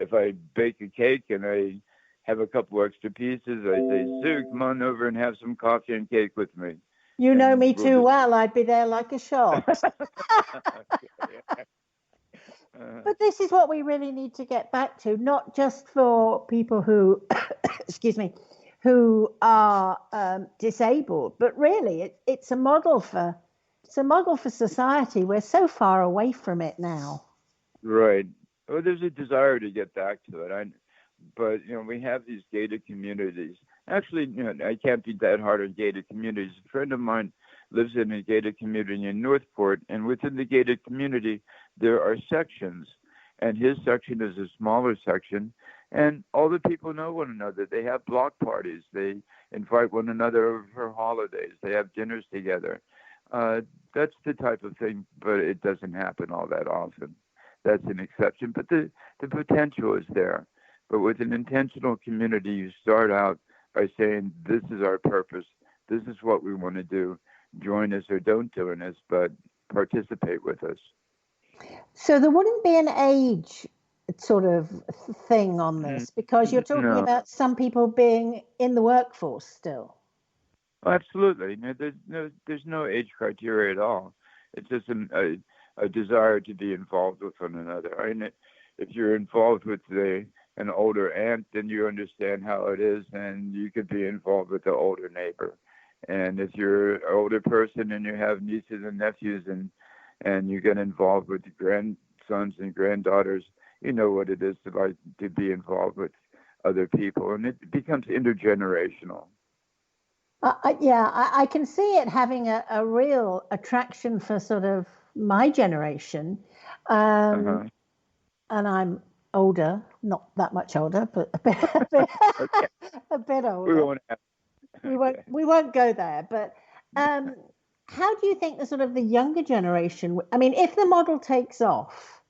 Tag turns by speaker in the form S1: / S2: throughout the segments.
S1: if I bake a cake and I have a couple extra pieces, I say, Sue, come on over and have some coffee and cake with me.
S2: You know
S1: And
S2: me
S1: we'll
S2: too well. I'd be there like a shot. But this is what we really need to get back to, not just for people who, excuse me, who are disabled, but really it's a model for society. We're so far away from it now.
S1: Right. Well, there's a desire to get back to it. But we have these gated communities. Actually, I can't be that hard on gated communities. A friend of mine lives in a gated community in Northport, and within the gated community, there are sections, and his section is a smaller section, and all the people know one another. They have block parties. They invite one another over for holidays. They have dinners together. That's the type of thing, but it doesn't happen all that often. That's an exception, but the potential is there. But with an intentional community, you start out by saying, this is our purpose. This is what we want to do. Join us or don't join us, but participate with us.
S2: So there wouldn't be an age sort of thing on this, because you're talking about some people being in the workforce still.
S1: Absolutely. There's no age criteria at all. It's just a desire to be involved with one another. If you're involved with an older aunt, then you understand how it is, and you could be involved with the older neighbor. And if you're an older person and you have nieces and nephews and you get involved with the grandsons and granddaughters, you know what it is to be involved with other people, and it becomes intergenerational.
S2: I can see it having a real attraction for sort of my generation. And I'm older, not that much older, but a bit older. We won't go there. But how do you think the younger generation? I mean, if the model takes off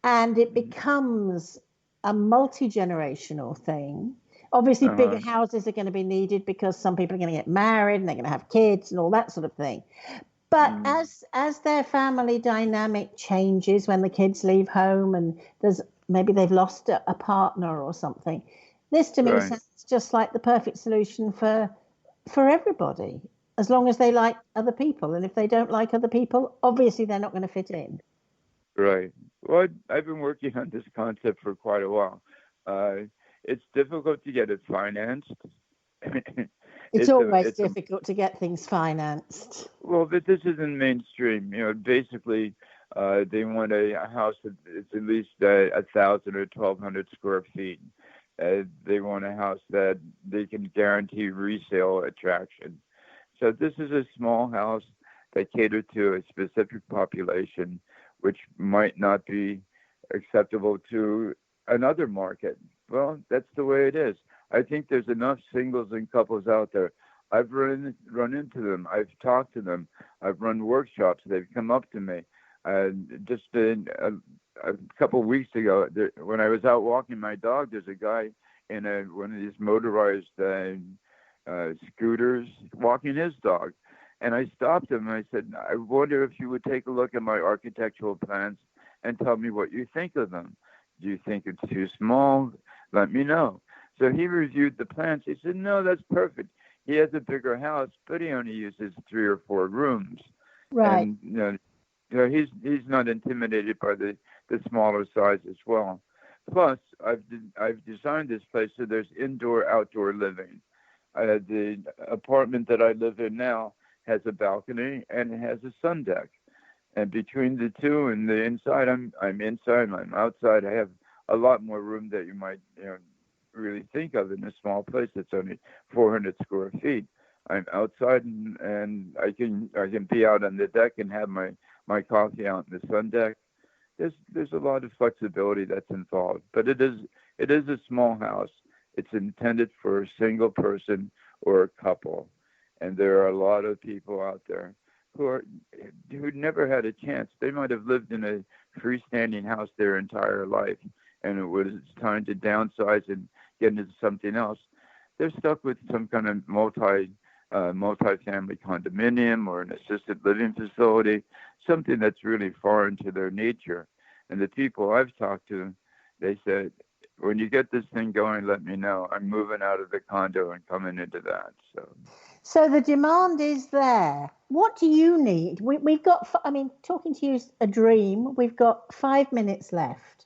S2: and it becomes a multi-generational thing, obviously bigger houses are going to be needed because some people are going to get married and they're going to have kids and all that sort of thing. But as their family dynamic changes when the kids leave home and maybe they've lost a partner or something, this to me sounds just like the perfect solution for everybody, as long as they like other people. And if they don't like other people, obviously they're not going to fit in.
S1: Right. Well, I've been working on this concept for quite a while. It's difficult to get it financed.
S2: It's always difficult to get things financed.
S1: Well, but this isn't mainstream. Basically, they want a house that's at least 1,000 or 1,200 square feet. They want a house that they can guarantee resale attraction. So this is a small house that caters to a specific population, which might not be acceptable to another market. Well, that's the way it is. I think there's enough singles and couples out there. I've run into them. I've talked to them. I've run workshops. They've come up to me. Just a couple of weeks ago, when I was out walking my dog, there's a guy in one of these motorized scooters walking his dog. And I stopped him and I said, I wonder if you would take a look at my architectural plans and tell me what you think of them. Do you think it's too small? Let me know. So he reviewed the plans. He said, no, that's perfect. He has a bigger house, but he only uses 3 or 4 rooms.
S2: Right.
S1: And, he's not intimidated by the smaller size as well. Plus, I've designed this place so there's indoor-outdoor living. The apartment that I live in now has a balcony and it has a sun deck. And between the two and the inside, I'm inside, I'm outside. I have a lot more room that you might really think of in a small place that's only 400 square feet. I'm outside and I can be out on the deck and have my coffee out in the sun deck. There's a lot of flexibility that's involved, but it is a small house. It's intended for a single person or a couple, and there are a lot of people out there who never had a chance. They might have lived in a freestanding house their entire life, and it was time to downsize and get into something else. They're stuck with some kind of multi-family condominium or an assisted living facility, something that's really foreign to their nature. And the people I've talked to, they said, when you get this thing going, let me know. I'm moving out of the condo and coming into that.
S2: So the demand is there. What do you need? We've got, I mean, talking to you is a dream. We've got 5 minutes left.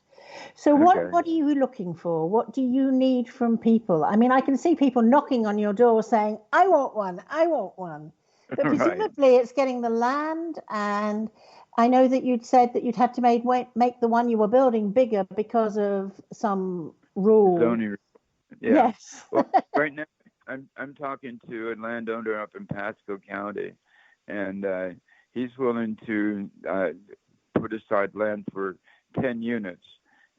S2: So
S1: Okay.
S2: what are you looking for? What do you need from people? I mean, I can see people knocking on your door saying, I want one, I want one. But presumably
S1: Right.
S2: it's getting the land. And I know that you'd said that you'd had to make the one you were building bigger because of some rule.
S1: Zoning. Yeah.
S2: Yes.
S1: Well, right now I'm talking to a landowner up in Pasco County, and he's willing to put aside land for 10 units.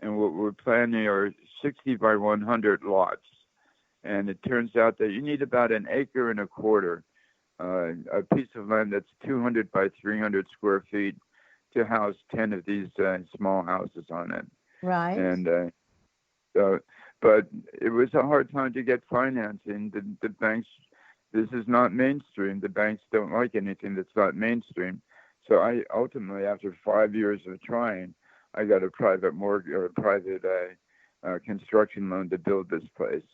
S1: And what we're planning are 60 by 100 lots. And it turns out that you need about 1.25 acres, a piece of land that's 200 by 300 square feet to house 10 of these small houses on it.
S2: Right.
S1: And but it was a hard time to get financing. The banks, this is not mainstream. The banks don't like anything that's not mainstream. So I ultimately, after 5 years of trying, I got a private mortgage or a private construction loan to build this place.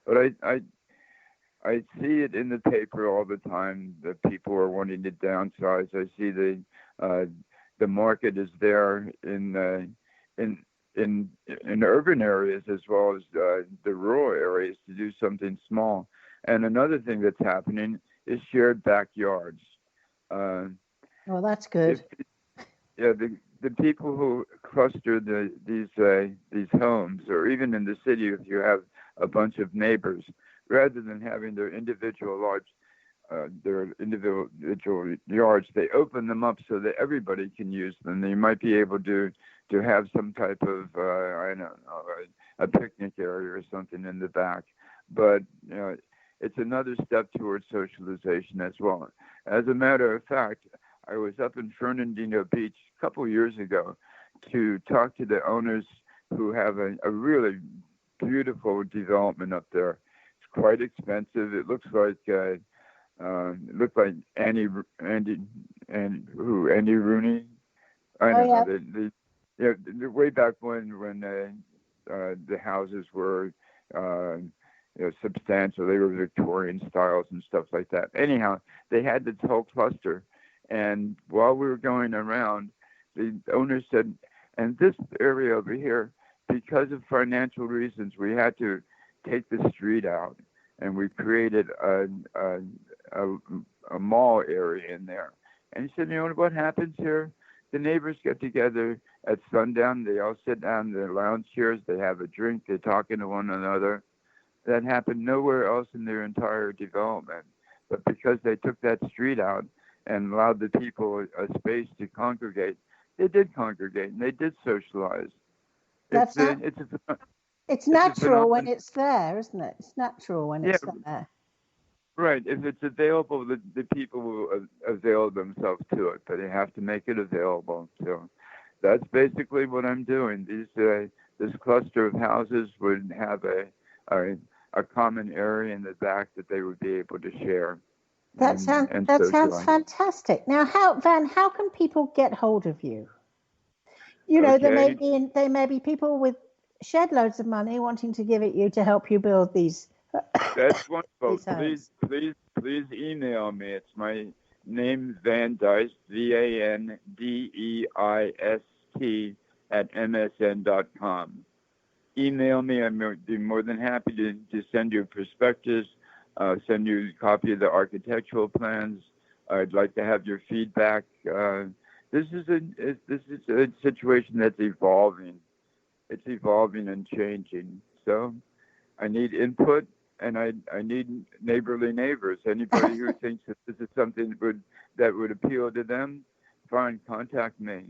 S1: But I see it in the paper all the time that people are wanting to downsize. I see the market is there in urban areas as well as the rural areas to do something small. And another thing that's happening is shared backyards.
S2: Well, that's good.
S1: The people who cluster these homes, or even in the city, if you have a bunch of neighbors, rather than having their individual yards, they open them up so that everybody can use them. They might be able to have some type of I don't know, a picnic area or something in the back. But it's another step towards socialization as well. As a matter of fact, I was up in Fernandina Beach a couple of years ago to talk to the owners who have a really beautiful development up there. It's quite expensive. It looks like Andy Rooney. I don't know. The way back when the houses were substantial. They were Victorian styles and stuff like that. Anyhow, they had this whole cluster. And while we were going around, the owner said, and this area over here, because of financial reasons, we had to take the street out, and we created a mall area in there. And he said, what happens here? The neighbors get together at sundown. They all sit down in their lounge chairs. They have a drink. They're talking to one another. That happened nowhere else in their entire development. But because they took that street out and allowed the people a space to congregate, they did congregate and they did socialize.
S2: It's natural when it's there, isn't it? It's natural when it's there.
S1: Right. If it's available, the people will avail themselves to it, but they have to make it available. So that's basically what I'm doing. This cluster of houses would have a common area in the back that they would be able to share.
S2: That sounds fantastic. Now, how can people get hold of you? There may be people with shed loads of money wanting to give it you to help you build these.
S1: That's wonderful. Please email me. It's my name, Van Deist, VANDEIST @msn.com. Email me. I'd be more than happy to send you perspectives, send you a copy of the architectural plans. I'd like to have your feedback. This is a situation that's evolving. It's evolving and changing. So I need input, and I need neighborly neighbors. Anybody who thinks that this is something that would appeal to them, fine, contact me.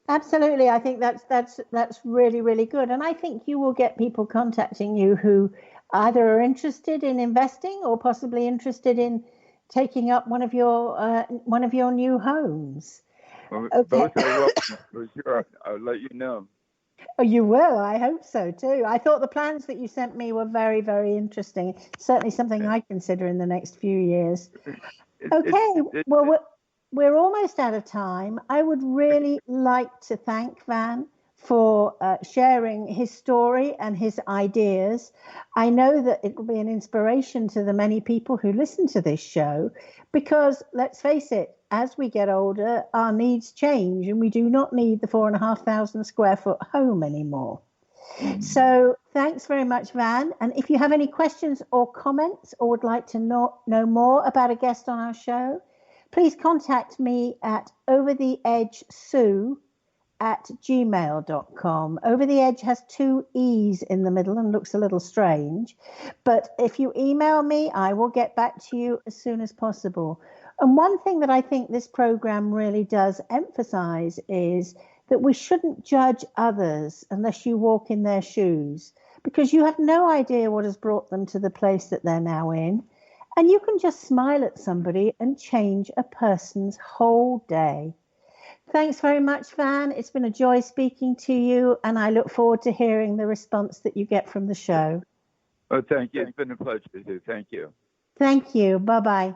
S2: Absolutely. I think that's really, really good. And I think you will get people contacting you who either are interested in investing or possibly interested in taking up one of your new homes.
S1: Well, okay. Both are welcome, for sure. I'll let you know.
S2: Oh, you will. I hope so too. I thought the plans that you sent me were very, very interesting. Certainly something I consider in the next few years. Well, we're almost out of time. I would really like to thank Van for sharing his story and his ideas. I know that it will be an inspiration to the many people who listen to this show, because let's face it, as we get older, our needs change and we do not need the 4,500 square foot home anymore. So thanks very much, Van. And if you have any questions or comments or would like to know more about a guest on our show, please contact me at overtheedgesue@gmail.com. Over the Edge has 2 E's in the middle and looks a little strange. But if you email me, I will get back to you as soon as possible. And one thing that I think this program really does emphasize is that we shouldn't judge others unless you walk in their shoes, because you have no idea what has brought them to the place that they're now in. And you can just smile at somebody and change a person's whole day. Thanks very much, Van. It's been a joy speaking to you, and I look forward to hearing the response that you get from the show.
S1: Oh, thank you. It's been a pleasure to do. Thank you.
S2: Thank you. Bye-bye.